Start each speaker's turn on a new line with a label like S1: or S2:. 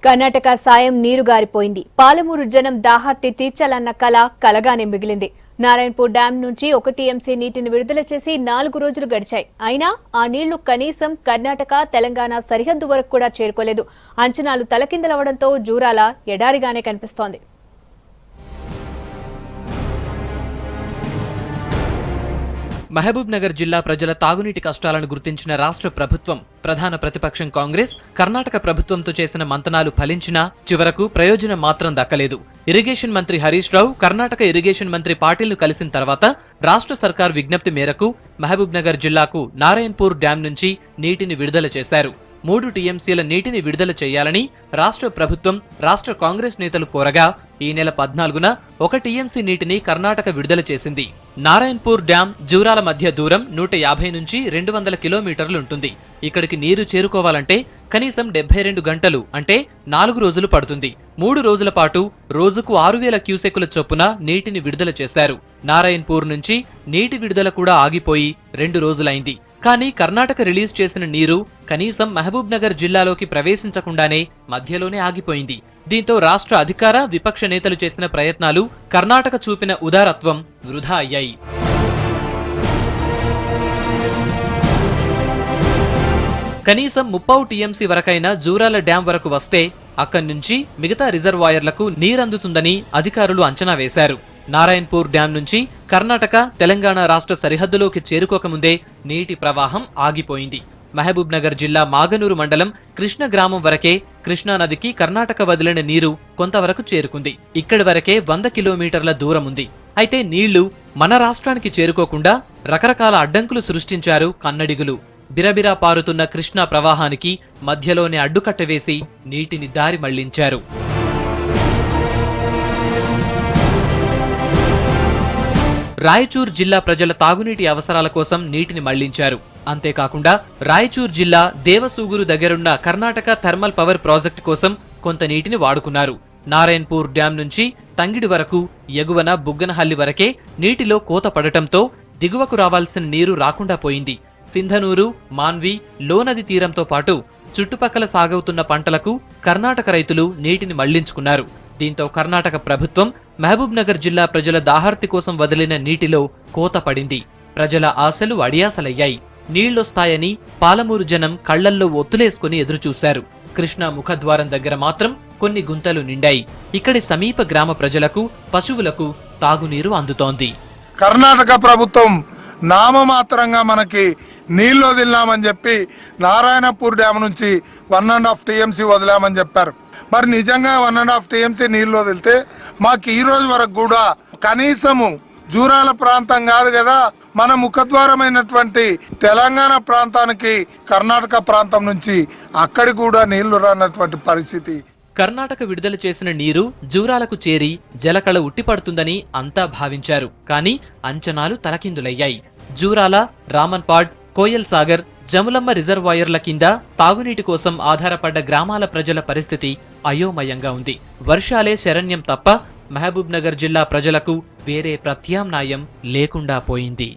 S1: కర్ణాటక సాయం నీరుగారిపోయింది. పాలమూరు జనం దాహార్తి తీర్చాలన్న కల కలగానే మిగిలింది. నారాయణపూర్ డ్యాం నుంచి 1 టీఎంసీ నీటిని విడుదల చేసి 4 రోజులు గడిచాయి. అయినా ఆ నీళ్లు కనీసం కర్ణాటక, తెలంగాణ సరిహద్దు వరకు కూడా చేరుకోలేదు. అంచనాలు తలకిందలవడంతో జూరాల ఎడారిగానే కనిపిస్తోంది.
S2: మహబూబ్ నగర్ జిల్లా ప్రజల తాగునీటి కష్టాలను గుర్తించిన రాష్ట్ర ప్రభుత్వం, ప్రధాన ప్రతిపక్షం కాంగ్రెస్, కర్ణాటక ప్రభుత్వంతో చేసిన మంతనాలు ఫలించినా చివరకు ప్రయోజనం మాత్రం దక్కలేదు. ఇరిగేషన్ మంత్రి హరీష్ రావు కర్ణాటక ఇరిగేషన్ మంత్రి పాటిల్ను కలిసిన తర్వాత రాష్ట్ర సర్కార్ విజ్ఞప్తి మేరకు మహబూబ్ నగర్ జిల్లాకు నారాయణపూర్ డ్యాం నుంచి నీటిని విడుదల చేశారు. 3 టీఎంసీల నీటిని విడుదల చేయాలని రాష్ట్ర ప్రభుత్వం, రాష్ట్ర కాంగ్రెస్ నేతలు కోరగా ఈ నెల 14న 1 టీఎంసీ నీటిని కర్ణాటక విడుదల చేసింది. నారాయణపూర్ డ్యాం, జూరాల మధ్య దూరం 150 నుంచి 200 కిలోమీటర్లుంటుంది. ఇక్కడికి నీరు చేరుకోవాలంటే కనీసం 72 గంటలు అంటే 4 రోజులు పడుతుంది. 3 రోజుల పాటు రోజుకు 6000 క్యూసెక్కుల చొప్పున నీటిని విడుదల చేశారు. నారాయణపూర్ నుంచి నీటి విడుదల కూడా ఆగిపోయి 2 రోజులైంది. కానీ కర్ణాటక రిలీజ్ చేసిన నీరు కనీసం మహబూబ్ నగర్ జిల్లాలోకి ప్రవేశించకుండానే మధ్యలోనే ఆగిపోయింది. దీంతో రాష్ట్ర అధికార, విపక్ష నేతలు చేసిన ప్రయత్నాలు, కర్ణాటక చూపిన ఉదారత్వం వృధా అయ్యాయి. కనీసం 30 టీఎంసీ వరకైనా జూరాల డ్యాం వరకు వస్తే అక్కడి నుంచి మిగతా రిజర్వాయర్లకు నీరందుతుందని అధికారులు అంచనా వేశారు. నారాయణపూర్ డ్యాం నుంచి కర్ణాటక, తెలంగాణ రాష్ట్ర సరిహద్దులోకి చేరుకోకముందే నీటి ప్రవాహం ఆగిపోయింది. మహబూబ్ నగర్ జిల్లా మాగనూరు మండలం కృష్ణ గ్రామం వరకే కృష్ణానదికి కర్ణాటక వదిలిన నీరు కొంతవరకు చేరుకుంది. ఇక్కడి వరకే 100 కిలోమీటర్ల దూరం ఉంది. అయితే నీళ్లు మన రాష్ట్రానికి చేరుకోకుండా రకరకాల అడ్డంకులు సృష్టించారు కన్నడిగులు. బిరబిరా పారుతున్న కృష్ణా ప్రవాహానికి మధ్యలోనే అడ్డుకట్ట వేసి నీటిని దారి మళ్లించారు. రాయచూర్ జిల్లా ప్రజల తాగునీటి అవసరాల కోసం నీటిని మళ్లించారు. అంతేకాకుండా రాయచూర్ జిల్లా దేవసూగురు దగ్గరున్న కర్ణాటక థర్మల్ పవర్ ప్రాజెక్టు కోసం కొంత నీటిని వాడుకున్నారు. నారాయణపూర్ డ్యాం నుంచి తంగిడి వరకు, ఎగువన బుగ్గనహల్లి వరకే నీటిలో కోత పడటంతో దిగువకు రావాల్సిన నీరు రాకుండా పోయింది. సింధనూరు, మాన్వి, లోనది తీరంతో పాటు చుట్టుపక్కల సాగవుతున్న పంటలకు కర్ణాటక రైతులు నీటిని మళ్లించుకున్నారు. దీంతో కర్ణాటక ప్రభుత్వం మహబూబ్ నగర్ జిల్లా ప్రజల దాహార్తి కోసం వదిలిన నీటిలో కోత పడింది. ప్రజల ఆశలు అడియాసలయ్యాయి. నీళ్లొస్తాయని పాలమూరు జనం కళ్లల్లో ఒత్తులేసుకుని ఎదురుచూశారు. కృష్ణా ముఖద్వారం దగ్గర మాత్రం కొన్ని గుంతలు నిండాయి. ఇక్కడి సమీప గ్రామ ప్రజలకు, పశువులకు తాగునీరు అందుతోంది.
S3: కర్ణాటక ప్రభుత్వం నామమాత్రంగా మనకి నీళ్లు వదిలినామని చెప్పి నారాయణపూర్ డ్యామ్ నుంచి 1.5 టీఎంసీ వదిలామని చెప్పారు. మరి నిజంగా 1.5 టీఎంసీ నీళ్లు వదిలితే మాకు ఈ రోజు వరకు కూడా కనీసము జూరాల ప్రాంతం కాదు కదా, మన ముఖద్వారమైనటువంటి తెలంగాణ ప్రాంతానికి కర్ణాటక ప్రాంతం నుంచి అక్కడి కూడా నీళ్లు రానటువంటి పరిస్థితి.
S2: కర్ణాటక విడుదల చేసిన నీరు జూరాలకు చేరి జలకళ ఉట్టిపడుతుందని అంతా భావించారు. కానీ అంచనాలు తలకిందులయ్యాయి. జూరాల, రామన్పాడ్, కోయల్ సాగర్, జములమ్మ రిజర్వాయర్ల కింద తాగునీటి కోసం ఆధారపడ్డ గ్రామాల ప్రజల పరిస్థితి అయోమయంగా ఉంది. వర్షాలే శరణ్యం తప్ప మహబూబ్ నగర్ జిల్లా ప్రజలకు వేరే ప్రత్యామ్నాయం లేకుండా పోయింది.